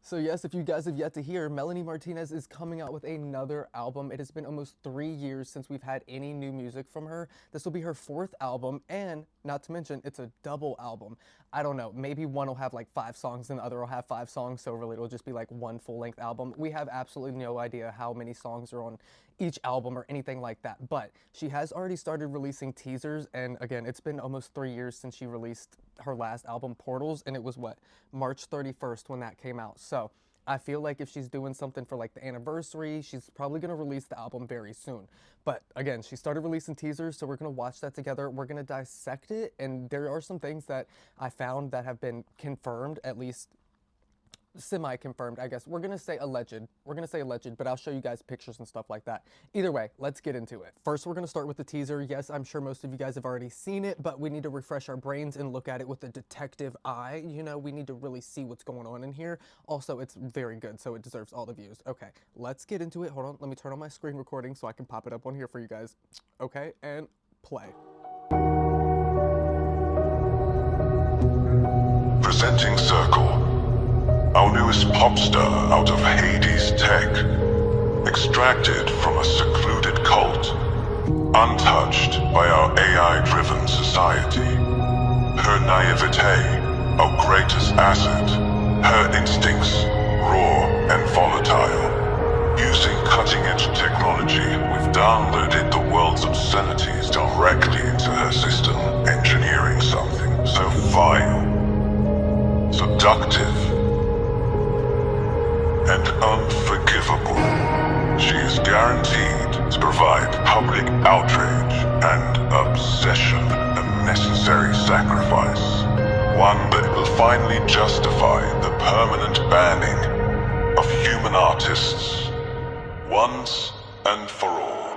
So yes, if you guys have yet to hear, Melanie Martinez is coming out with another album. It has been almost 3 years since we've had any new music from her. This will be her fourth album, and not to mention, it's a double album. I don't know, maybe one will have like 5 songs and the other will have 5 songs, so really it'll just be like one full-length album. We have absolutely no idea how many songs are on each album or anything like that, but she has already started releasing teasers, and again, it's been almost 3 years since she released her last album, Portals, and it was what, March 31st when that came out. So I feel like if she's doing something for like the anniversary, she's probably gonna release the album very soon. But again, she started releasing teasers, so we're gonna watch that together. We're gonna dissect it, and there are some things that I found that have been confirmed, at least semi-confirmed, I guess. We're gonna say alleged. We're gonna say alleged, but I'll show you guys pictures and stuff like that. Either way, let's get into it. First, we're gonna start with the teaser. Yes, I'm sure most of you guys have already seen it, but we need to refresh our brains and look at it with a detective eye. You know, we need to really see what's going on in here. Also, it's very good, so it deserves all the views. Okay, let's get into it. Hold on, let me turn on my screen recording so I can pop it up on here for you guys. Okay, and play. Presenting Circle, our newest pop star out of Hades Tech, extracted from a secluded cult, untouched by our AI-driven society. Her naivete, our greatest asset, her instincts, raw and volatile. Using cutting-edge technology, we've downloaded the world's obscenities directly into her system, engineering something so vile, seductive, and unforgivable. She is guaranteed to provide public outrage and obsession, a necessary sacrifice. One that will finally justify the permanent banning of human artists, once and for all.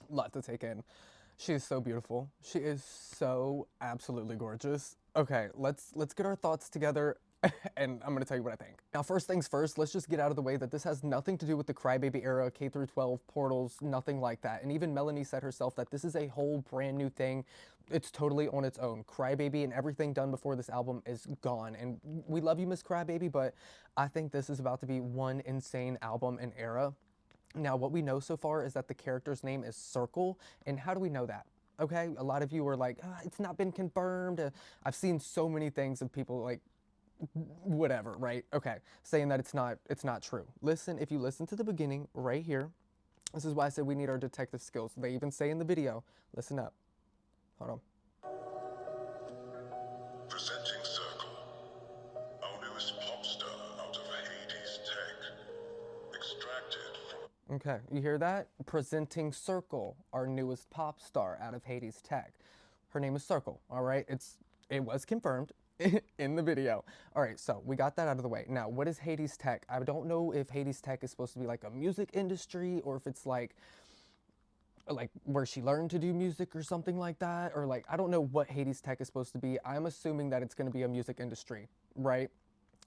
Lot to take in. She is so beautiful. She is so absolutely gorgeous. Okay, let's get our thoughts together and I'm gonna tell you what I think. Now, first things first, let's just get out of the way that this has nothing to do with the Crybaby era, K through 12, Portals, nothing like that. And even Melanie said herself that this is a whole brand new thing. It's totally on its own. Crybaby and everything done before this album is gone. And we love you, Miss Crybaby, but I think this is about to be one insane album and era. Now, what we know so far is that the character's name is Circle, and how do we know that? Okay, a lot of you are like, it's not been confirmed. I've seen so many things of people like, whatever, right? Okay, saying that it's not true. Listen, if you listen to the beginning right here, this is why I said we need our detective skills. They even say in the video, listen up. Hold on. Presenting Circle, our newest pop star out of Hades Tech, extracted from... Okay, you hear that? Presenting Circle, our newest pop star out of Hades Tech. Her name is Circle, all right? It was confirmed in the video. All right, so we got that out of the way. Now, what is Hades Tech? I don't know if Hades Tech is supposed to be like a music industry or if it's like where she learned to do music or something like that, or like, I don't know what Hades Tech is supposed to be. I'm assuming that it's going to be a music industry, right?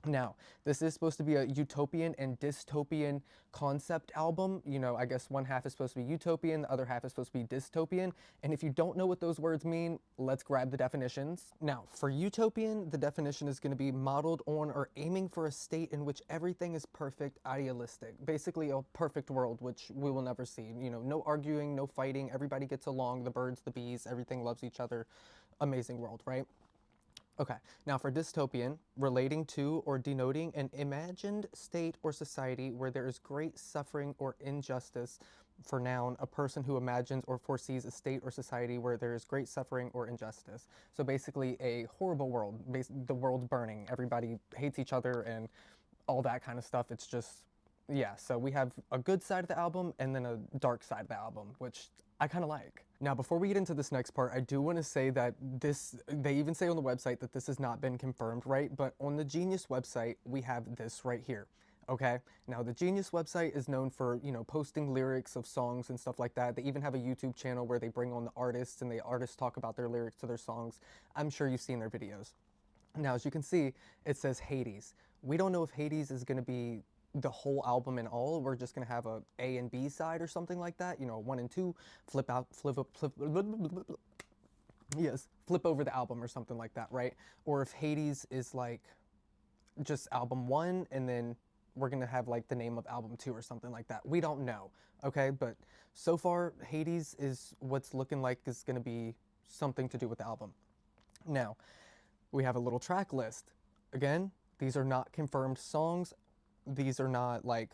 Now, this is supposed to be a utopian and dystopian concept album. You know, I guess one half is supposed to be utopian, the other half is supposed to be dystopian. And if you don't know what those words mean, let's grab the definitions. Now, for utopian, the definition is going to be modeled on or aiming for a state in which everything is perfect, idealistic. Basically, a perfect world, which we will never see. You know, no arguing, no fighting, everybody gets along, the birds, the bees, everything loves each other. Amazing world, right? Okay, now for dystopian, relating to or denoting an imagined state or society where there is great suffering or injustice. For noun, a person who imagines or foresees a state or society where there is great suffering or injustice. So basically a horrible world, the world's burning, everybody hates each other and all that kind of stuff. It's just, yeah, so we have a good side of the album and then a dark side of the album, which I kind of like. Now, before we get into this next part, I do want to say that they even say on the website that this has not been confirmed, right? But on the Genius website, we have this right here, okay? Now, the Genius website is known for, you know, posting lyrics of songs and stuff like that. They even have a YouTube channel where they bring on the artists and the artists talk about their lyrics to their songs. I'm sure you've seen their videos. Now, as you can see, it says Hades. We don't know if Hades is going to be the whole album and all. We're just gonna have A and B side or something like that, you know, 1 and 2, flip out, flip up, flip. Yes, flip over the album or something like that, right? Or if Hades is like just album one and then we're gonna have like the name of album two or something like that. We don't know, okay? But so far, Hades is what's looking like is gonna be something to do with the album. Now, we have a little track list. Again, these are not confirmed songs. These are not like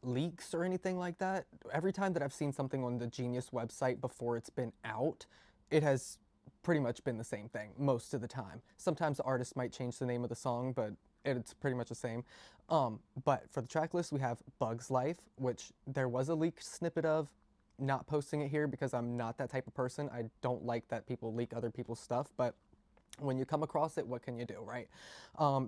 leaks or anything like that. Every time that I've seen something on the Genius website before it's been out, it has pretty much been the same thing most of the time. Sometimes the artist might change the name of the song, but it's pretty much the same. But for the track list, we have Bug's Life, which there was a leaked snippet of. Not posting it here because I'm not that type of person. I don't like that people leak other people's stuff, but when you come across it, what can you do, right?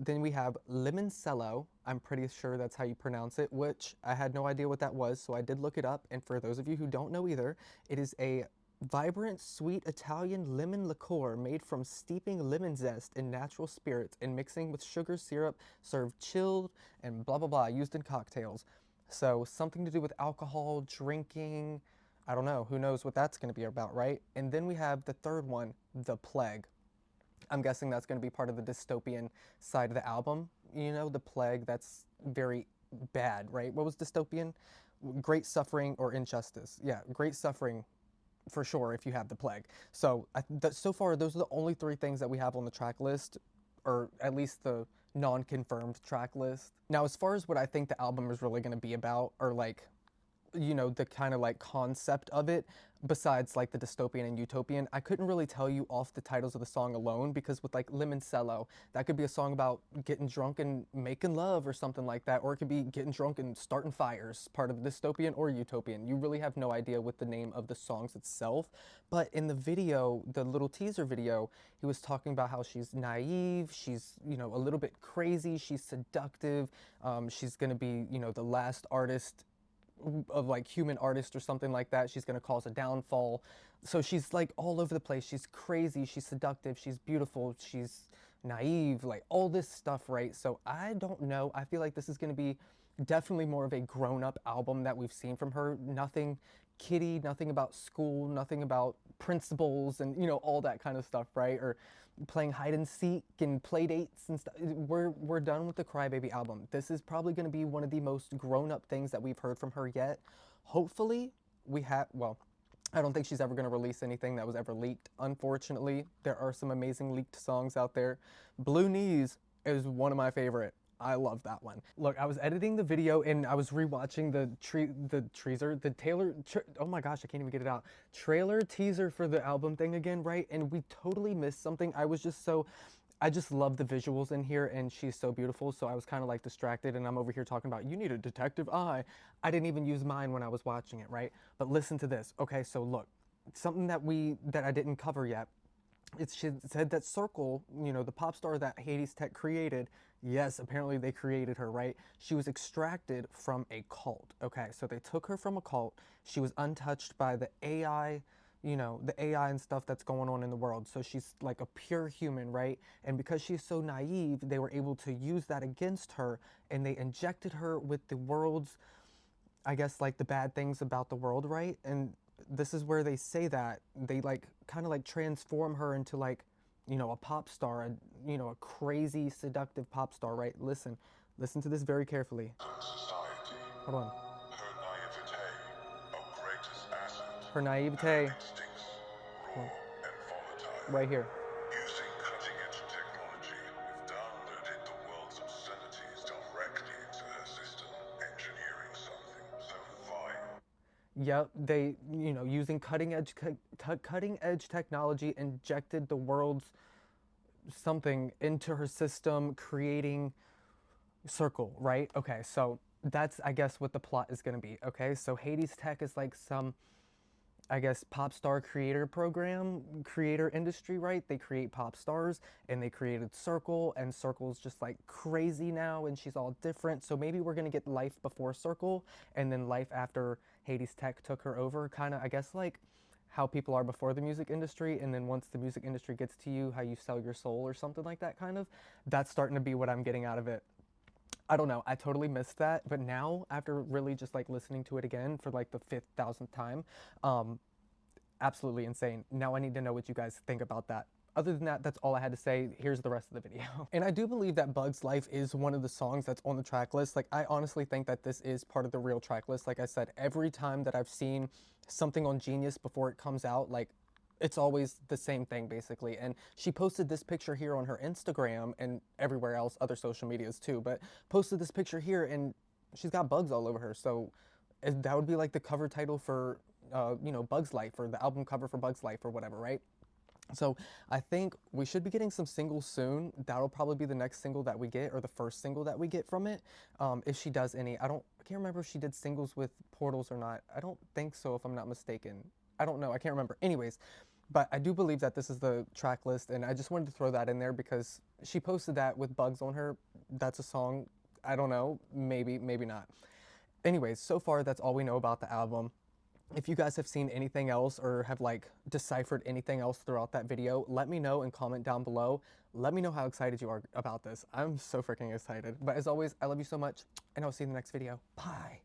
Then we have Limoncello. I'm pretty sure that's how you pronounce it, which I had no idea what that was, so I did look it up. And for those of you who don't know either, it is a vibrant, sweet Italian lemon liqueur made from steeping lemon zest in natural spirits and mixing with sugar syrup, served chilled and blah blah blah, used in cocktails. So something to do with alcohol, drinking. I don't know. Who knows what that's going to be about, right? And then we have the third one, The Plague. I'm guessing that's going to be part of the dystopian side of the album. You know, the plague, that's very bad, right? What was dystopian? Great suffering or injustice. Yeah, great suffering for sure if you have the plague. So so far, those are the only three things that we have on the track list, or at least the non-confirmed track list. Now, as far as what I think the album is really going to be about, or like the kind of like concept of it, besides like the dystopian and utopian, I couldn't really tell you off the titles of the song alone, because with like Limoncello, that could be a song about getting drunk and making love or something like that, or it could be getting drunk and starting fires, part of dystopian or utopian. You really have no idea with the name of the songs itself. But in the video, the little teaser video, he was talking about how she's naive, she's a little bit crazy, she's seductive, she's gonna be the last artist of like human artist or something like that. She's going to cause a downfall. So she's like all over the place. She's crazy, she's seductive, she's beautiful, she's naive, like all this stuff, right? So I don't know. I feel like this is going to be definitely more of a grown-up album that we've seen from her. Nothing kiddie, nothing about school, nothing about principles and all that kind of stuff, right? Or playing hide and seek and play dates and stuff. We're done with the Crybaby album. This is probably going to be one of the most grown-up things that we've heard from her yet. Hopefully, we have, well, I don't think she's ever going to release anything that was ever leaked. Unfortunately, there are some amazing leaked songs out there. Blue Knees is one of my favorite. I love that one. Look, I was editing the video and I was rewatching the Taylor, oh my gosh, I can't even get it out. Trailer teaser for the album thing again, right? And we totally missed something. I just love the visuals in here and she's so beautiful. So I was kind of like distracted and I'm over here talking about, you need a detective eye. I didn't even use mine when I was watching it, right? But listen to this. Okay, so look, something that I didn't cover yet. She said that Circle, the pop star that Hades Tech created, yes, apparently they created her, right? She was extracted from a cult. Okay, so they took her from a cult. She was untouched by the AI, the AI and stuff that's going on in the world. So she's like a pure human, right? And because she's so naive, they were able to use that against her and they injected her with the world's, I guess, like the bad things about the world, right? And this is where they say that they like kind of like transform her into like a pop star, a crazy seductive pop star, right? Listen to this very carefully. Society. Hold on. Her naivete, our greatest asset. Her And her naivete. instincts, Hold raw on. and volatile. Right here. Using cutting-edge technology, we've downloaded the world's obscenities directly into her system, engineering something so vile. Yep, they, using cutting edge technology, injected the world's something into her system, creating Circle, right? Okay, so that's, I guess, what the plot is going to be. Okay, so Hades Tech is like some, I guess, pop star creator industry, right? They create pop stars and they created Circle, and Circle's just like crazy now and she's all different. So maybe we're gonna get life before Circle and then life after Hades Tech took her over, kind of, I guess, like how people are before the music industry, and then once the music industry gets to you, how you sell your soul or something like that, kind of. That's starting to be what I'm getting out of it. I don't know. I totally missed that, but now after really just like listening to it again for like the 5,000th time, um, absolutely insane. Now I need to know what you guys think about that. Other than that, that's all I had to say. Here's the rest of the video. And I do believe that Bug's Life is one of the songs that's on the track list. Like, I honestly think that this is part of the real track list. Like I said, every time that I've seen something on Genius before it comes out, like, it's always the same thing basically. And she posted this picture here on her Instagram and everywhere else, other social medias too, but posted this picture here and she's got bugs all over her. So that would be like the cover title for, you know, Bug's Life, or the album cover for Bug's Life or whatever, right? So I think we should be getting some singles soon. That'll probably be the next single that we get, or the first single that we get from it. If she does any, I can't remember if she did singles with Portals or not. I don't think so, if I'm not mistaken. I don't know, I can't remember. Anyways, but I do believe that this is the track list, and I just wanted to throw that in there because she posted that with bugs on her. That's a song, I don't know, maybe, maybe not. Anyways, so far that's all we know about the album. If you guys have seen anything else or have like deciphered anything else throughout that video, let me know and comment down below. Let me know how excited you are about this. I'm so freaking excited. But as always, I love you so much, and I'll see you in the next video. Bye.